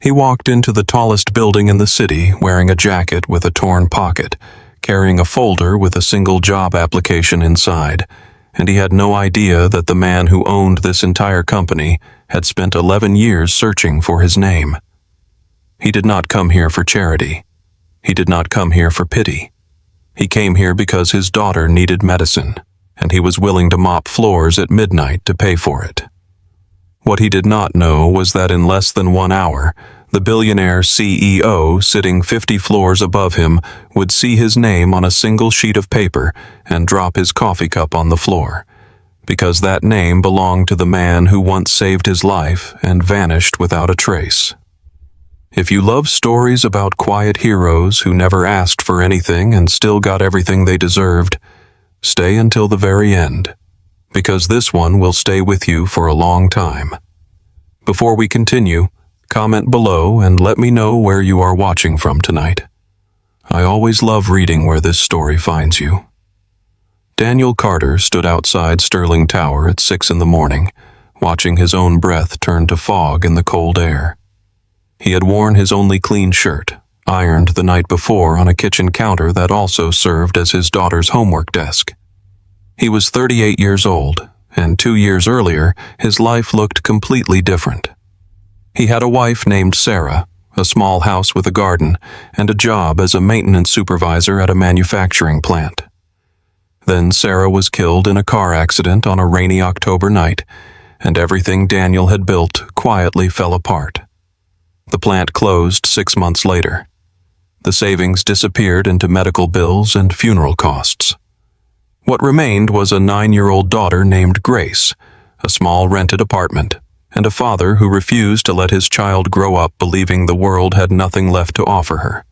He walked into the tallest building in the city wearing a jacket with a torn pocket, carrying a folder with a single job application inside, and he had no idea that the man who owned this entire company had spent 11 years searching for his name. He did not come here for charity. He did not come here for pity. He came here because his daughter needed medicine, and he was willing to mop floors at midnight to pay for it. What he did not know was that in less than 1 hour, the billionaire CEO sitting 50 floors above him would see his name on a single sheet of paper and drop his coffee cup on the floor, because that name belonged to the man who once saved his life and vanished without a trace. If you love stories about quiet heroes who never asked for anything and still got everything they deserved, stay until the very end, because this one will stay with you for a long time. Before we continue, comment below and let me know where you are watching from tonight. I always love reading where this story finds you. Daniel Carter stood outside Sterling Tower at 6 in the morning, watching his own breath turn to fog in the cold air. He had worn his only clean shirt, ironed the night before on a kitchen counter that also served as his daughter's homework desk. He was 38 years old, and 2 years earlier, his life looked completely different. He had a wife named Sarah, a small house with a garden, and a job as a maintenance supervisor at a manufacturing plant. Then Sarah was killed in a car accident on a rainy October night, and everything Daniel had built quietly fell apart. The plant closed 6 months later. The savings disappeared into medical bills and funeral costs. What remained was a 9-year-old daughter named Grace, a small rented apartment, and a father who refused to let his child grow up believing the world had nothing left to offer her.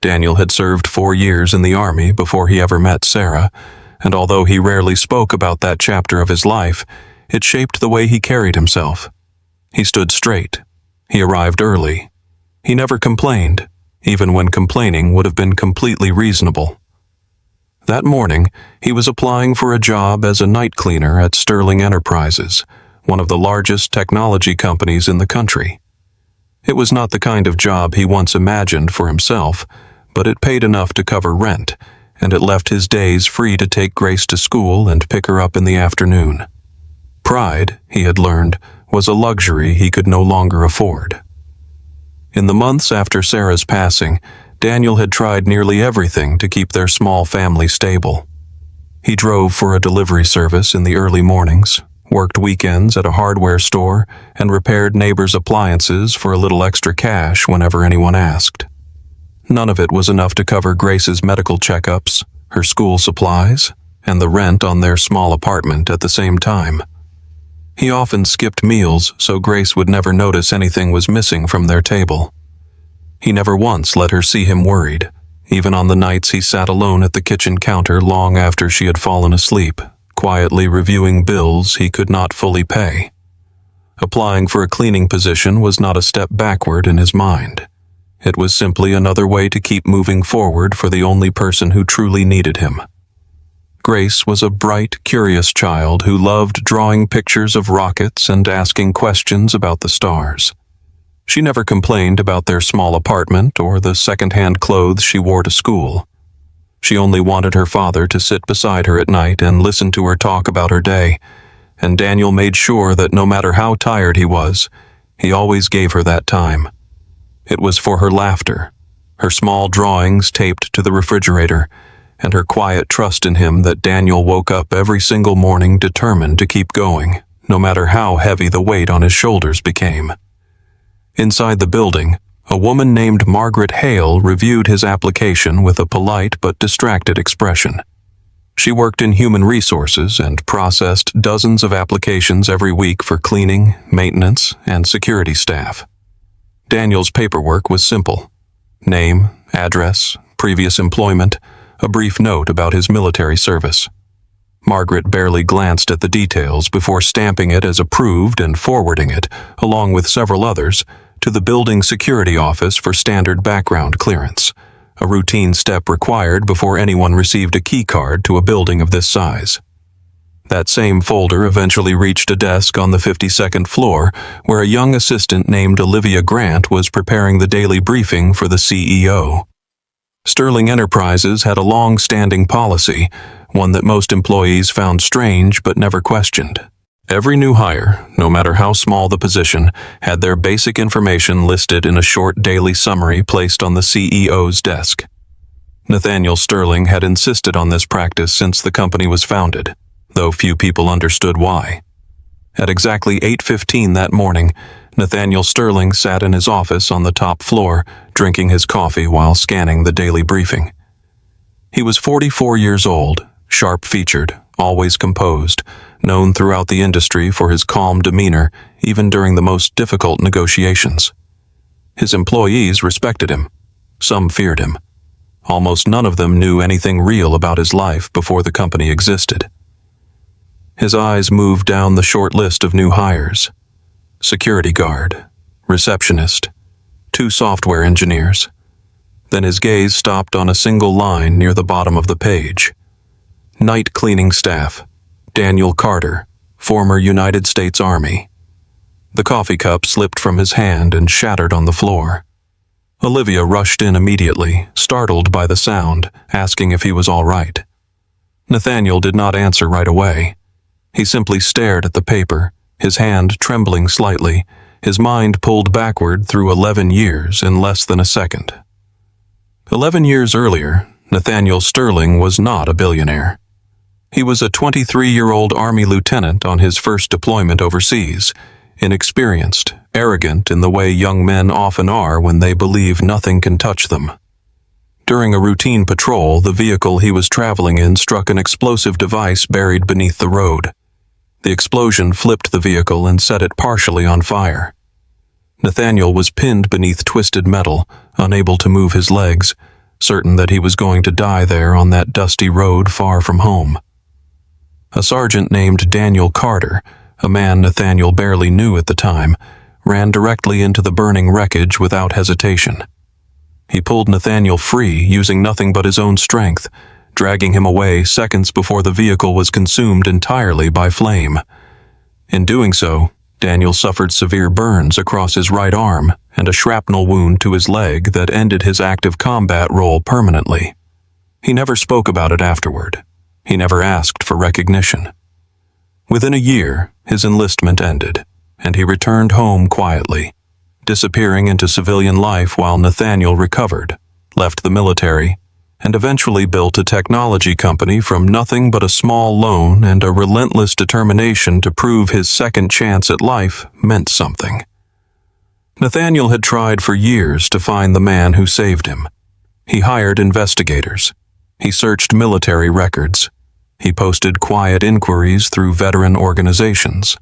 Daniel had served 4 years in the army before he ever met Sarah, and although he rarely spoke about that chapter of his life, it shaped the way he carried himself. He stood straight. He arrived early. He never complained, even when complaining would have been completely reasonable. That morning, he was applying for a job as a night cleaner at Sterling Enterprises, one of the largest technology companies in the country. It was not the kind of job he once imagined for himself, but it paid enough to cover rent, and it left his days free to take Grace to school and pick her up in the afternoon. Pride, he had learned, was a luxury he could no longer afford. In the months after Sarah's passing, Daniel had tried nearly everything to keep their small family stable. He drove for a delivery service in the early mornings, worked weekends at a hardware store, and repaired neighbors' appliances for a little extra cash whenever anyone asked. None of it was enough to cover Grace's medical checkups, her school supplies, and the rent on their small apartment at the same time. He often skipped meals so Grace would never notice anything was missing from their table. He never once let her see him worried, even on the nights he sat alone at the kitchen counter long after she had fallen asleep, quietly reviewing bills he could not fully pay. Applying for a cleaning position was not a step backward in his mind. It was simply another way to keep moving forward for the only person who truly needed him. Grace was a bright, curious child who loved drawing pictures of rockets and asking questions about the stars. She never complained about their small apartment or the second-hand clothes she wore to school. She only wanted her father to sit beside her at night and listen to her talk about her day, and Daniel made sure that no matter how tired he was, he always gave her that time. It was for her laughter, her small drawings taped to the refrigerator, and her quiet trust in him that Daniel woke up every single morning determined to keep going, no matter how heavy the weight on his shoulders became. Inside the building, a woman named Margaret Hale reviewed his application with a polite but distracted expression. She worked in human resources and processed dozens of applications every week for cleaning, maintenance, and security staff. Daniel's paperwork was simple: name, address, previous employment, a brief note about his military service. Margaret barely glanced at the details before stamping it as approved and forwarding it, along with several others, to the building security office for standard background clearance, a routine step required before anyone received a key card to a building of this size. That same folder eventually reached a desk on the 52nd floor where a young assistant named Olivia Grant was preparing the daily briefing for the CEO. Sterling Enterprises had a long-standing policy, one that most employees found strange but never questioned. Every new hire, no matter how small the position, had their basic information listed in a short daily summary placed on the CEO's desk. Nathaniel Sterling had insisted on this practice since the company was founded, though few people understood why. At exactly 8:15 that morning, Nathaniel Sterling sat in his office on the top floor, drinking his coffee while scanning the daily briefing. He was 44 years old, sharp-featured, always composed, known throughout the industry for his calm demeanor even during the most difficult negotiations. His employees respected him. Some feared him. Almost none of them knew anything real about his life before the company existed. His eyes moved down the short list of new hires. Security guard, receptionist, 2 software engineers. Then his gaze stopped on a single line near the bottom of the page. Night cleaning staff, Daniel Carter, former United States Army. The coffee cup slipped from his hand and shattered on the floor. Olivia rushed in immediately, startled by the sound, asking if he was all right. Nathaniel did not answer right away. He simply stared at the paper, his hand trembling slightly, his mind pulled backward through 11 years in less than a second. 11 years earlier, Nathaniel Sterling was not a billionaire. He was a 23-year-old Army lieutenant on his first deployment overseas, inexperienced, arrogant in the way young men often are when they believe nothing can touch them. During a routine patrol, the vehicle he was traveling in struck an explosive device buried beneath the road. The explosion flipped the vehicle and set it partially on fire. Nathaniel was pinned beneath twisted metal, unable to move his legs, certain that he was going to die there on that dusty road far from home. A sergeant named Daniel Carter, a man Nathaniel barely knew at the time, ran directly into the burning wreckage without hesitation. He pulled Nathaniel free using nothing but his own strength, dragging him away seconds before the vehicle was consumed entirely by flame. In doing so, Daniel suffered severe burns across his right arm and a shrapnel wound to his leg that ended his active combat role permanently. He never spoke about it afterward. He never asked for recognition. Within a year, his enlistment ended, and he returned home quietly, disappearing into civilian life while Nathaniel recovered, left the military, and eventually built a technology company from nothing but a small loan and a relentless determination to prove his second chance at life meant something. Nathaniel had tried for years to find the man who saved him. He hired investigators. He searched military records. He posted quiet inquiries through veteran organizations.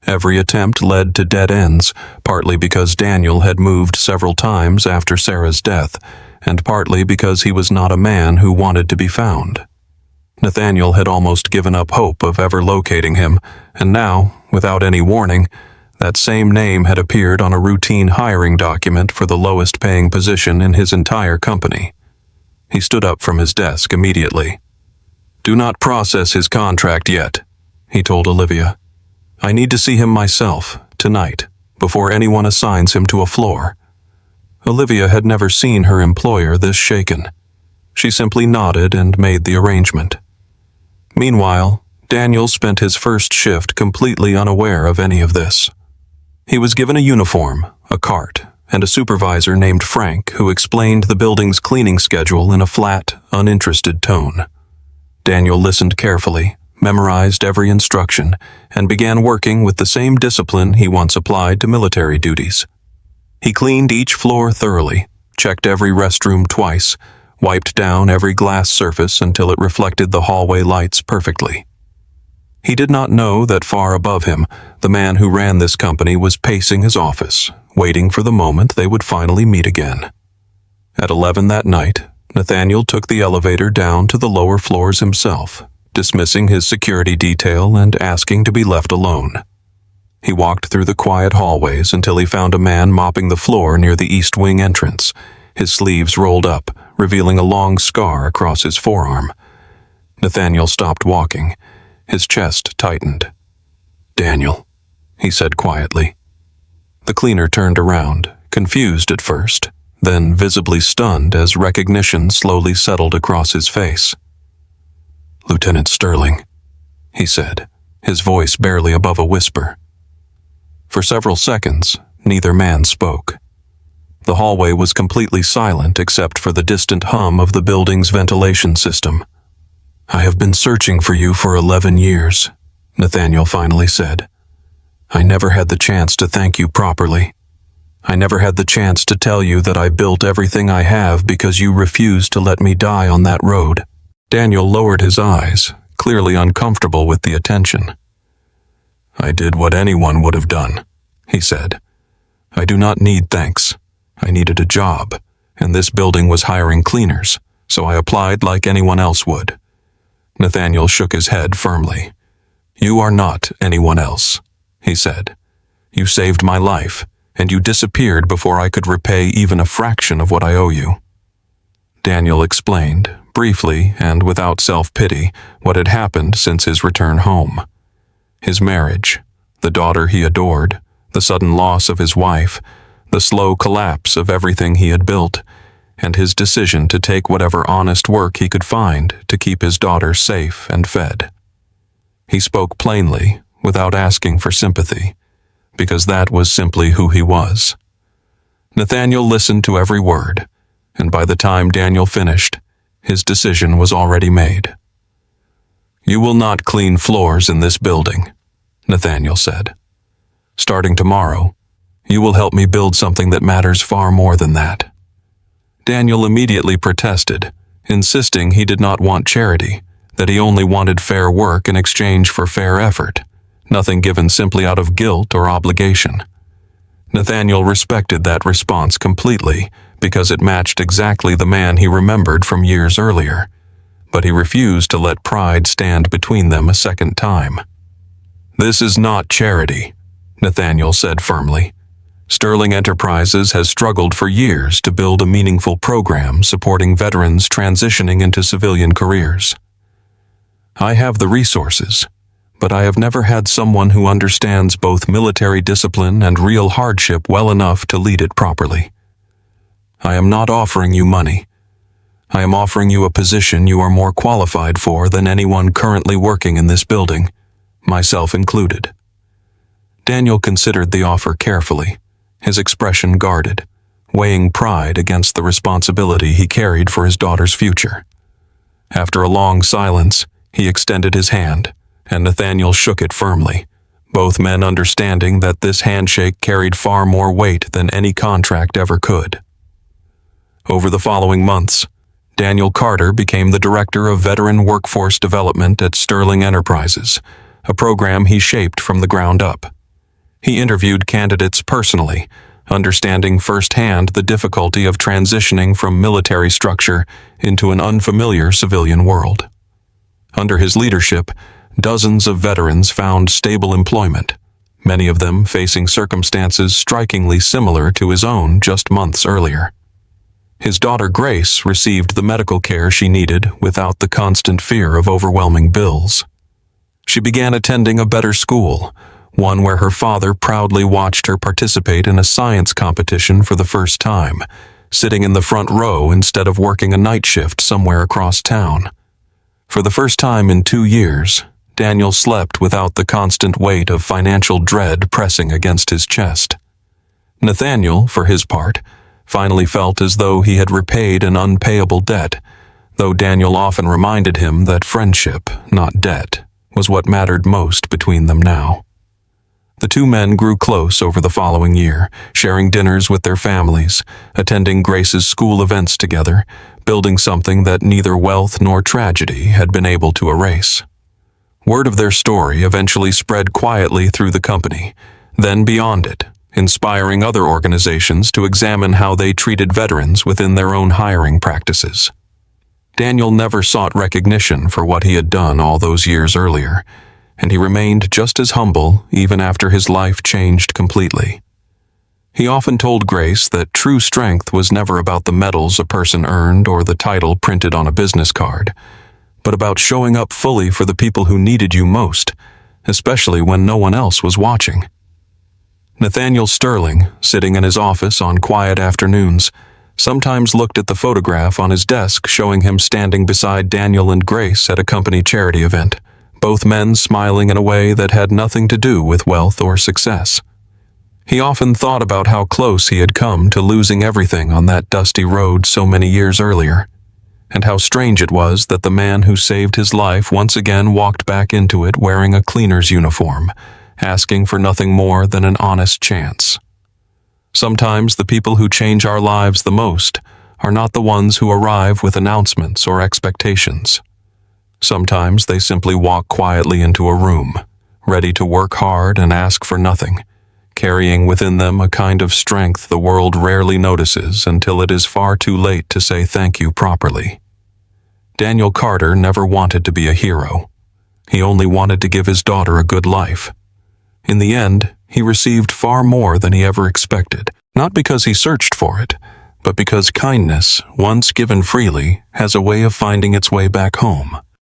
Every attempt led to dead ends, partly because Daniel had moved several times after Sarah's death, and partly because he was not a man who wanted to be found. Nathaniel had almost given up hope of ever locating him, and now, without any warning, that same name had appeared on a routine hiring document for the lowest-paying position in his entire company. He stood up from his desk immediately. "Do not process his contract yet," he told Olivia. "I need to see him myself, tonight, before anyone assigns him to a floor." Olivia had never seen her employer this shaken. She simply nodded and made the arrangement. Meanwhile, Daniel spent his first shift completely unaware of any of this. He was given a uniform, a cart, and a supervisor named Frank who explained the building's cleaning schedule in a flat, uninterested tone. Daniel listened carefully, memorized every instruction, and began working with the same discipline he once applied to military duties. He cleaned each floor thoroughly, checked every restroom twice, wiped down every glass surface until it reflected the hallway lights perfectly. He did not know that far above him, the man who ran this company was pacing his office, waiting for the moment they would finally meet again. At 11 that night, Nathaniel took the elevator down to the lower floors himself, dismissing his security detail and asking to be left alone. He walked through the quiet hallways until he found a man mopping the floor near the East Wing entrance, his sleeves rolled up, revealing a long scar across his forearm. Nathaniel stopped walking. His chest tightened. "Daniel," he said quietly. The cleaner turned around, confused at first, then visibly stunned as recognition slowly settled across his face. "Lieutenant Sterling," he said, his voice barely above a whisper. For several seconds, neither man spoke. The hallway was completely silent except for the distant hum of the building's ventilation system. "I have been searching for you for 11 years, Nathaniel finally said. "I never had the chance to thank you properly. I never had the chance to tell you that I built everything I have because you refused to let me die on that road." Daniel lowered his eyes, clearly uncomfortable with the attention. "I did what anyone would have done," he said. "I do not need thanks. I needed a job, and this building was hiring cleaners, so I applied like anyone else would." Nathaniel shook his head firmly. "You are not anyone else," he said. "You saved my life, and you disappeared before I could repay even a fraction of what I owe you." Daniel explained, briefly and without self-pity, what had happened since his return home. His marriage, the daughter he adored, the sudden loss of his wife, the slow collapse of everything he had built, and his decision to take whatever honest work he could find to keep his daughter safe and fed. He spoke plainly, without asking for sympathy, because that was simply who he was. Nathaniel listened to every word, and by the time Daniel finished, his decision was already made. "You will not clean floors in this building," Nathaniel said. "Starting tomorrow, you will help me build something that matters far more than that." Daniel immediately protested, insisting he did not want charity, that he only wanted fair work in exchange for fair effort, nothing given simply out of guilt or obligation. Nathaniel respected that response completely because it matched exactly the man he remembered from years earlier, but he refused to let pride stand between them a second time. "This is not charity," Nathaniel said firmly. "Sterling Enterprises has struggled for years to build a meaningful program supporting veterans transitioning into civilian careers. I have the resources, but I have never had someone who understands both military discipline and real hardship well enough to lead it properly. I am not offering you money. I am offering you a position you are more qualified for than anyone currently working in this building, myself included." Daniel considered the offer carefully, his expression guarded, weighing pride against the responsibility he carried for his daughter's future. After a long silence, he extended his hand, and Nathaniel shook it firmly, both men understanding that this handshake carried far more weight than any contract ever could. Over the following months, Daniel Carter became the Director of Veteran Workforce Development at Sterling Enterprises, a program he shaped from the ground up. He interviewed candidates personally, understanding firsthand the difficulty of transitioning from military structure into an unfamiliar civilian world. Under his leadership, dozens of veterans found stable employment, many of them facing circumstances strikingly similar to his own just months earlier. His daughter Grace received the medical care she needed without the constant fear of overwhelming bills. She began attending a better school, one where her father proudly watched her participate in a science competition for the first time, sitting in the front row instead of working a night shift somewhere across town. For the first time in 2 years, Daniel slept without the constant weight of financial dread pressing against his chest. Nathaniel, for his part, finally felt as though he had repaid an unpayable debt, though Daniel often reminded him that friendship, not debt, was what mattered most between them now. The two men grew close over the following year, sharing dinners with their families, attending Grace's school events together, building something that neither wealth nor tragedy had been able to erase. Word of their story eventually spread quietly through the company, then beyond it, inspiring other organizations to examine how they treated veterans within their own hiring practices. Daniel never sought recognition for what he had done all those years earlier, and he remained just as humble even after his life changed completely. He often told Grace that true strength was never about the medals a person earned or the title printed on a business card, but about showing up fully for the people who needed you most, especially when no one else was watching. Nathaniel Sterling, sitting in his office on quiet afternoons, sometimes looked at the photograph on his desk showing him standing beside Daniel and Grace at a company charity event, both men smiling in a way that had nothing to do with wealth or success. He often thought about how close he had come to losing everything on that dusty road so many years earlier, and how strange it was that the man who saved his life once again walked back into it wearing a cleaner's uniform, asking for nothing more than an honest chance. Sometimes the people who change our lives the most are not the ones who arrive with announcements or expectations. Sometimes they simply walk quietly into a room, ready to work hard and ask for nothing, carrying within them a kind of strength the world rarely notices until it is far too late to say thank you properly. Daniel Carter never wanted to be a hero. He only wanted to give his daughter a good life. In the end, he received far more than he ever expected, not because he searched for it, but because kindness, once given freely, has a way of finding its way back home.